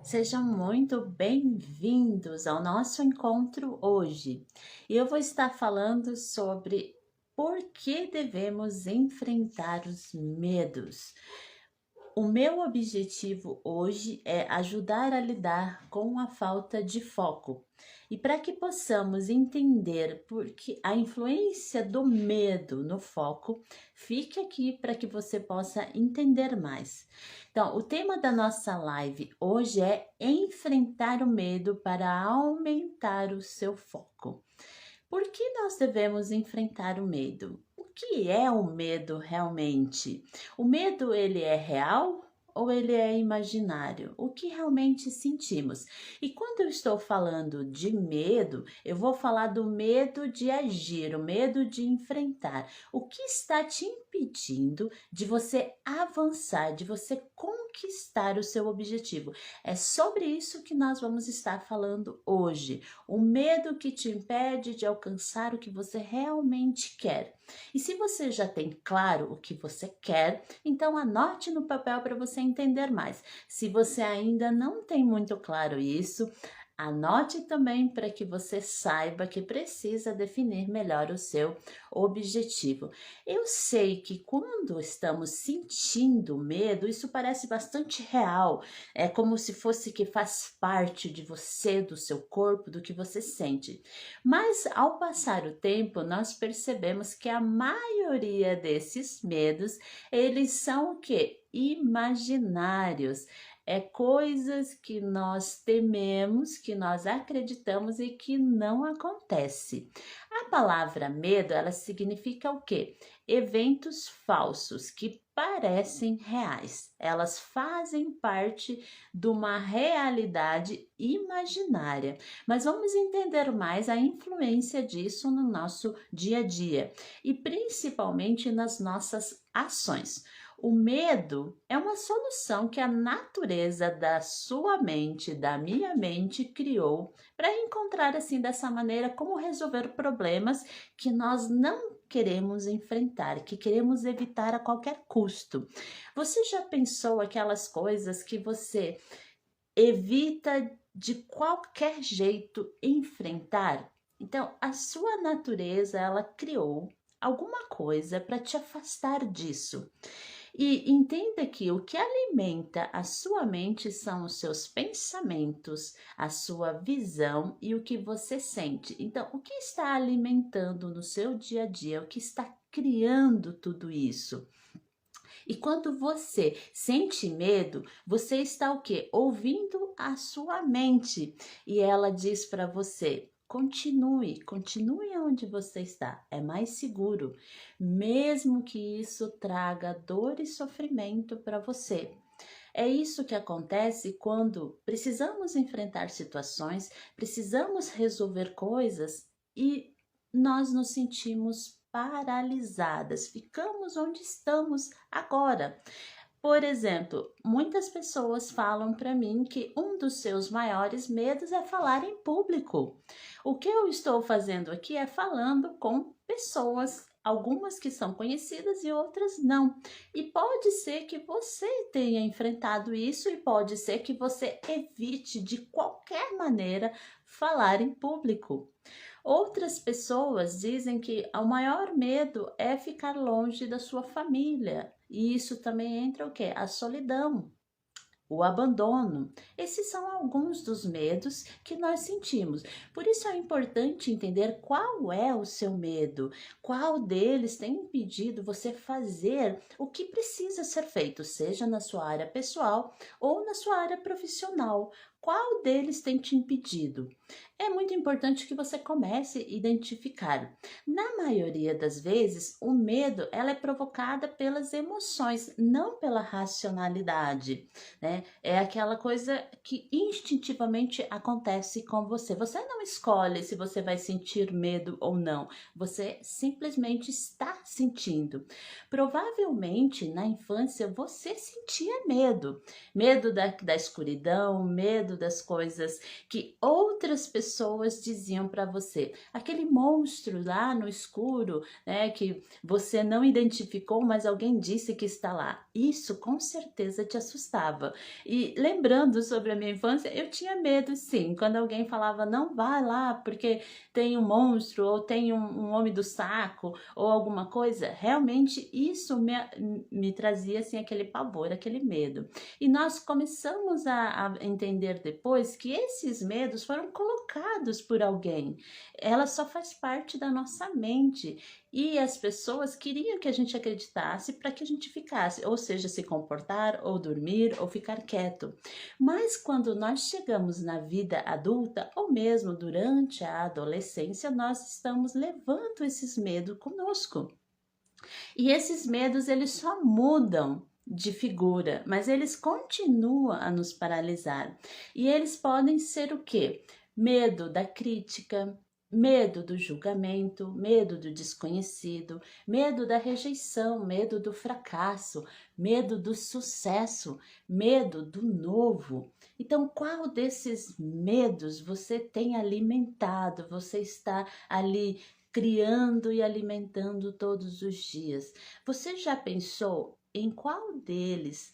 Sejam muito bem-vindos ao nosso encontro hoje. E eu vou estar falando sobre por que devemos enfrentar os medos. O meu objetivo hoje é ajudar a lidar com a falta de foco. E para que possamos entender porque a influência do medo no foco, fique aqui para que você possa entender mais. Então, o tema da nossa live hoje é enfrentar o medo para aumentar o seu foco. Por que nós devemos enfrentar o medo? O que é o medo realmente? O medo ele é real ou ele é imaginário? O que realmente sentimos? E quando eu estou falando de medo, eu vou falar do medo de agir, o medo de enfrentar. O que está te impedindo de você avançar, de você conquistar o seu objetivo? É sobre isso que nós vamos estar falando hoje. O medo que te impede de alcançar o que você realmente quer. E se você já tem claro o que você quer, então anote no papel para você entender mais. Se você ainda não tem muito claro isso, anote também para que você saiba que precisa definir melhor o seu objetivo. Eu sei que quando estamos sentindo medo, isso parece bastante real. É como se fosse que faz parte de você, do seu corpo, do que você sente. Mas ao passar o tempo, nós percebemos que a maioria desses medos, eles são o quê? Imaginários. É coisas que nós tememos, que nós acreditamos e que não acontece. A palavra medo, ela significa o quê? Eventos falsos que parecem reais. Elas fazem parte de uma realidade imaginária. Mas vamos entender mais a influência disso no nosso dia a dia e principalmente nas nossas ações. O medo é uma solução que a natureza da sua mente, da minha mente, criou para encontrar assim dessa maneira como resolver problemas que nós não queremos enfrentar, que queremos evitar a qualquer custo. Você já pensou aquelas coisas que você evita de qualquer jeito enfrentar? Então, a sua natureza, ela criou alguma coisa para te afastar disso. E entenda que o que alimenta a sua mente são os seus pensamentos, a sua visão e o que você sente. Então, o que está alimentando no seu dia a dia, o que está criando tudo isso? E quando você sente medo, você está o quê? Ouvindo a sua mente. E ela diz para você: continue, continue onde você está, é mais seguro, mesmo que isso traga dor e sofrimento para você. É isso que acontece quando precisamos enfrentar situações, precisamos resolver coisas e nós nos sentimos paralisadas, ficamos onde estamos agora. Por exemplo, muitas pessoas falam para mim que um dos seus maiores medos é falar em público. O que eu estou fazendo aqui é falando com pessoas, algumas que são conhecidas e outras não. E pode ser que você tenha enfrentado isso e pode ser que você evite de qualquer maneira falar em público. Outras pessoas dizem que o maior medo é ficar longe da sua família. E isso também entra o quê? A solidão, o abandono. Esses são alguns dos medos que nós sentimos. Por isso é importante entender qual é o seu medo, qual deles tem impedido você fazer o que precisa ser feito, seja na sua área pessoal ou na sua área profissional. Qual deles tem te impedido? É muito importante que você comece a identificar. Na maioria das vezes, o medo ela é provocada pelas emoções, não pela racionalidade, né? É aquela coisa que instintivamente acontece com você. Você não escolhe se você vai sentir medo ou não. Você simplesmente está sentindo. Provavelmente na infância você sentia medo. Medo da escuridão, medo medo das coisas que outras pessoas diziam para você. Aquele monstro lá no escuro, né, que você não identificou, mas alguém disse que está lá. Isso com certeza te assustava. E lembrando sobre a minha infância, eu tinha medo sim, quando alguém falava não vai lá porque tem um monstro ou tem um homem do saco ou alguma coisa, realmente isso me trazia assim aquele pavor, aquele medo. E nós começamos a entender depois que esses medos foram colocados por alguém. Ela só faz parte da nossa mente. E as pessoas queriam que a gente acreditasse para que a gente ficasse, ou seja, se comportar, ou dormir, ou ficar quieto. Mas quando nós chegamos na vida adulta, ou mesmo durante a adolescência, nós estamos levando esses medos conosco. E esses medos, eles só mudam de figura, mas eles continuam a nos paralisar. E eles podem ser o quê? Medo da crítica, medo do julgamento, medo do desconhecido, medo da rejeição, medo do fracasso, medo do sucesso, medo do novo. Então, qual desses medos você tem alimentado? Você está ali criando e alimentando todos os dias. Você já pensou em qual deles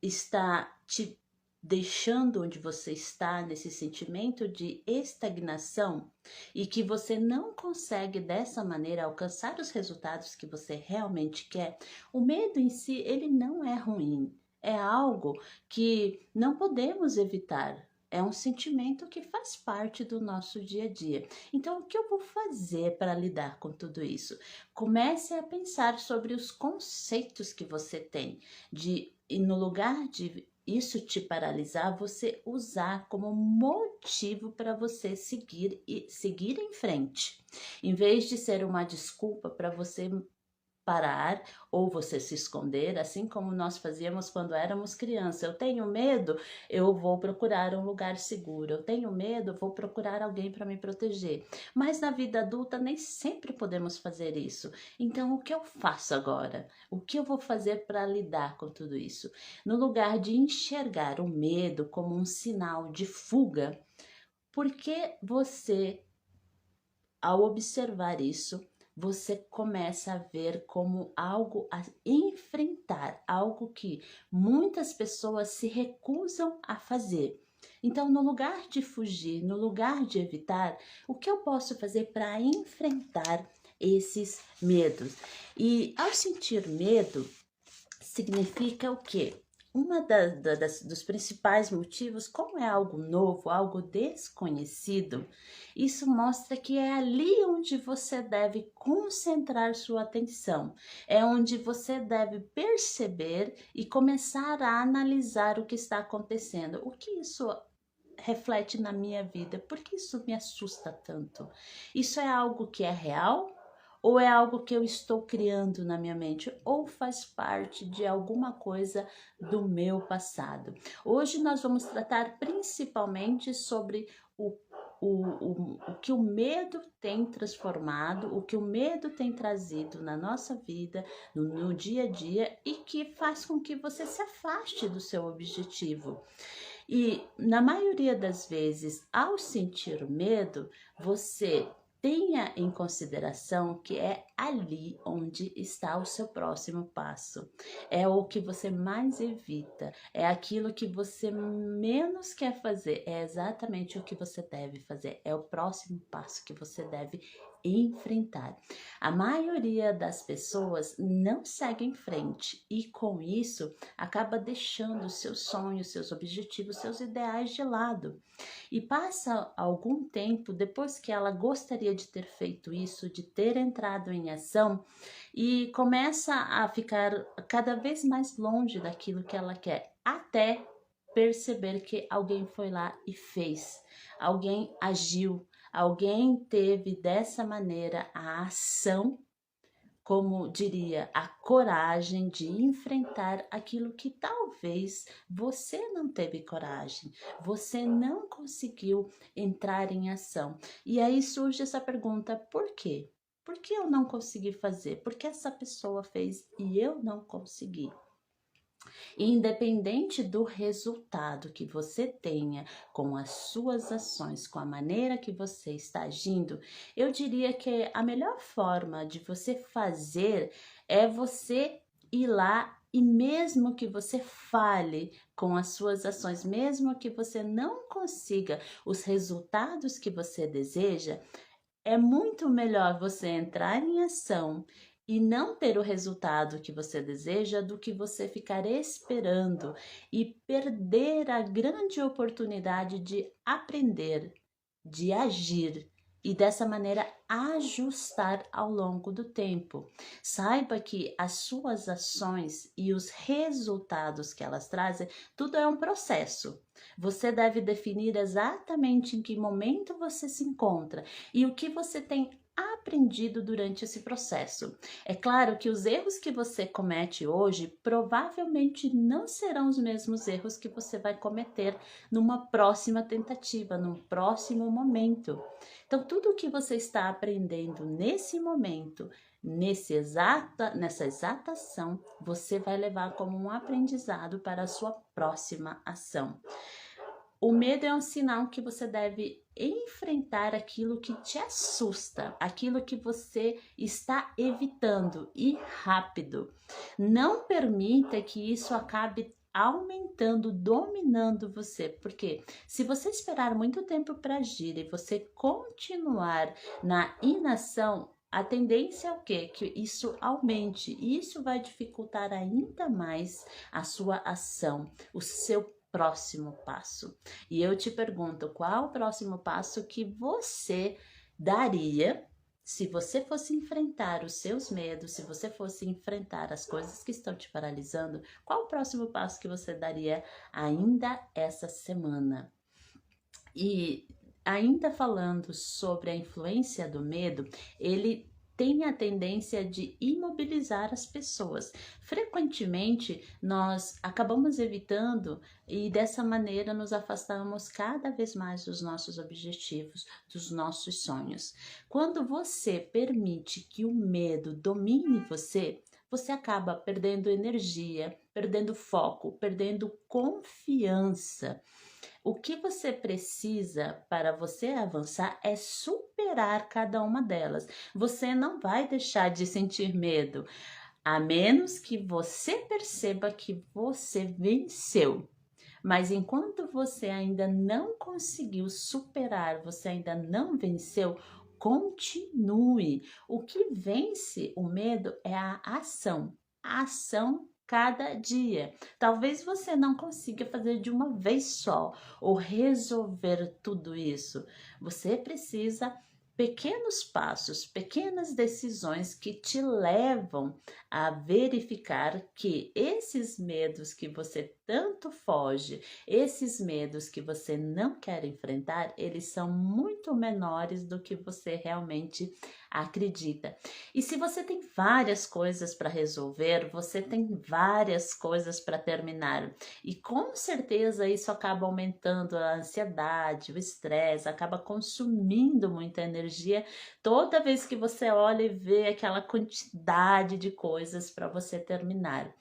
está te deixando onde você está, nesse sentimento de estagnação e que você não consegue dessa maneira alcançar os resultados que você realmente quer? O medo em si, ele não é ruim. É algo que não podemos evitar. É um sentimento que faz parte do nosso dia a dia. Então, o que eu vou fazer para lidar com tudo isso? Comece a pensar sobre os conceitos que você tem, e no lugar de isso te paralisar, você usar como motivo para você seguir em frente. Em vez de ser uma desculpa para você parar ou você se esconder, assim como nós fazíamos quando éramos crianças. Eu tenho medo, eu vou procurar um lugar seguro. Eu tenho medo, vou procurar alguém para me proteger. Mas na vida adulta nem sempre podemos fazer isso. Então, o que eu faço agora? O que eu vou fazer para lidar com tudo isso? No lugar de enxergar o medo como um sinal de fuga, porque você, ao observar isso, você começa a ver como algo a enfrentar, algo que muitas pessoas se recusam a fazer. Então, no lugar de fugir, no lugar de evitar, o que eu posso fazer para enfrentar esses medos? E ao sentir medo, significa o quê? Dos principais motivos, como é algo novo, algo desconhecido, isso mostra que é ali onde você deve concentrar sua atenção, é onde você deve perceber e começar a analisar o que está acontecendo. O que isso reflete na minha vida? Por que isso me assusta tanto? Isso é algo que é real? Ou é algo que eu estou criando na minha mente? Ou faz parte de alguma coisa do meu passado? Hoje nós vamos tratar principalmente sobre o que o medo tem transformado, o que o medo tem trazido na nossa vida, no dia a dia e que faz com que você se afaste do seu objetivo. E na maioria das vezes, ao sentir medo, você tenha em consideração que é ali onde está o seu próximo passo. É o que você mais evita, é aquilo que você menos quer fazer, é exatamente o que você deve fazer, é o próximo passo que você deve enfrentar. A maioria das pessoas não segue em frente e com isso acaba deixando seus sonhos, seus objetivos, seus ideais de lado. E passa algum tempo depois que ela gostaria de ter feito isso, de ter entrado em ação, e começa a ficar cada vez mais longe daquilo que ela quer, até perceber que alguém foi lá e fez, alguém agiu, alguém teve dessa maneira a ação, como diria, a coragem de enfrentar aquilo que talvez você não teve coragem, você não conseguiu entrar em ação. E aí surge essa pergunta: por quê? Por que eu não consegui fazer? Por que essa pessoa fez e eu não consegui? Independente do resultado que você tenha com as suas ações, com a maneira que você está agindo, eu diria que a melhor forma de você fazer é você ir lá e mesmo que você fale com as suas ações, mesmo que você não consiga os resultados que você deseja, é muito melhor você entrar em ação e não ter o resultado que você deseja do que você ficar esperando e perder a grande oportunidade de aprender, de agir e dessa maneira ajustar ao longo do tempo. Saiba que as suas ações e os resultados que elas trazem, tudo é um processo. Você deve definir exatamente em que momento você se encontra e o que você tem aprendido durante esse processo. É claro que os erros que você comete hoje provavelmente não serão os mesmos erros que você vai cometer numa próxima tentativa, num próximo momento. Então, tudo o que você está aprendendo nesse momento, nessa exata ação, você vai levar como um aprendizado para a sua próxima ação. O medo é um sinal que você deve enfrentar aquilo que te assusta, aquilo que você está evitando e rápido. Não permita que isso acabe aumentando, dominando você, porque se você esperar muito tempo para agir e você continuar na inação, a tendência é o quê? Que isso aumente e isso vai dificultar ainda mais a sua ação, o seu próximo passo. E eu te pergunto, qual o próximo passo que você daria se você fosse enfrentar os seus medos, se você fosse enfrentar as coisas que estão te paralisando? Qual o próximo passo que você daria ainda essa semana? E ainda falando sobre a influência do medo, ele tem a tendência de imobilizar as pessoas. Frequentemente, nós acabamos evitando e dessa maneira nos afastamos cada vez mais dos nossos objetivos, dos nossos sonhos. Quando você permite que o medo domine você, você acaba perdendo energia, perdendo foco, perdendo confiança. O que você precisa para você avançar é superar cada uma delas. Você não vai deixar de sentir medo, a menos que você perceba que você venceu. Mas enquanto você ainda não conseguiu superar, você ainda não venceu, continue. O que vence o medo é a ação. A ação cada dia. Talvez você não consiga fazer de uma vez só ou resolver tudo isso. Você precisa pequenos passos, pequenas decisões que te levam a verificar que esses medos que você tanto foge, esses medos que você não quer enfrentar, eles são muito menores do que você realmente acredita. E se você tem várias coisas para resolver, você tem várias coisas para terminar. E com certeza isso acaba aumentando a ansiedade, o estresse, acaba consumindo muita energia toda vez que você olha e vê aquela quantidade de coisas para você terminar.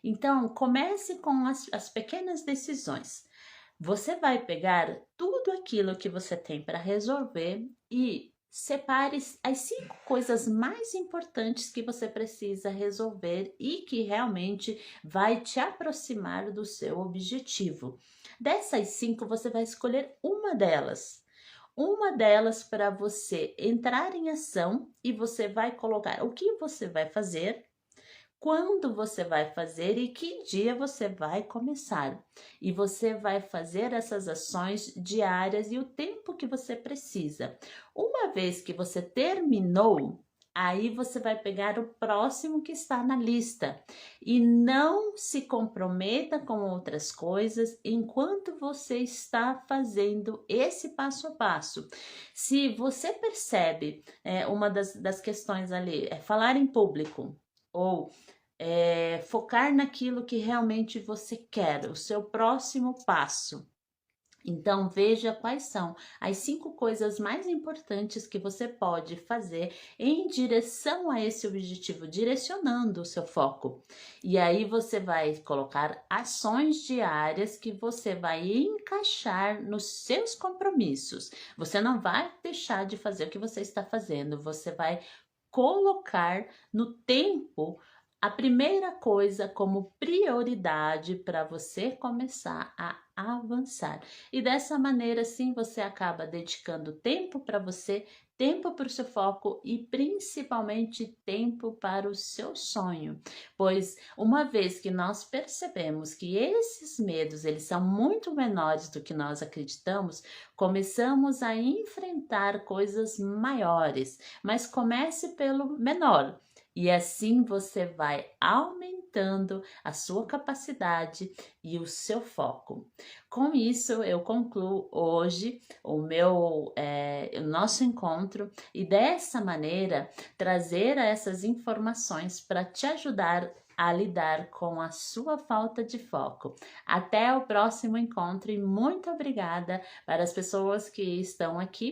Então, comece com as pequenas decisões. Você vai pegar tudo aquilo que você tem para resolver e separe as 5 coisas mais importantes que você precisa resolver e que realmente vai te aproximar do seu objetivo. Dessas 5, você vai escolher uma delas. Uma delas para você entrar em ação e você vai colocar o que você vai fazer, quando você vai fazer e que dia você vai começar. E você vai fazer essas ações diárias e o tempo que você precisa. Uma vez que você terminou, aí você vai pegar o próximo que está na lista. E não se comprometa com outras coisas enquanto você está fazendo esse passo a passo. Se você percebe, uma das questões ali é falar em público, ou focar naquilo que realmente você quer, o seu próximo passo. Então, veja quais são as 5 coisas mais importantes que você pode fazer em direção a esse objetivo, direcionando o seu foco. E aí você vai colocar ações diárias que você vai encaixar nos seus compromissos. Você não vai deixar de fazer o que você está fazendo, você vai colocar no tempo a primeira coisa como prioridade para você começar a avançar. E dessa maneira, sim, você acaba dedicando tempo para você, tempo para o seu foco e principalmente tempo para o seu sonho. Pois uma vez que nós percebemos que esses medos, eles são muito menores do que nós acreditamos, começamos a enfrentar coisas maiores, mas comece pelo menor. E assim você vai aumentando a sua capacidade e o seu foco. Com isso, eu concluo hoje o nosso encontro e dessa maneira trazer essas informações para te ajudar a lidar com a sua falta de foco. Até o próximo encontro e muito obrigada para as pessoas que estão aqui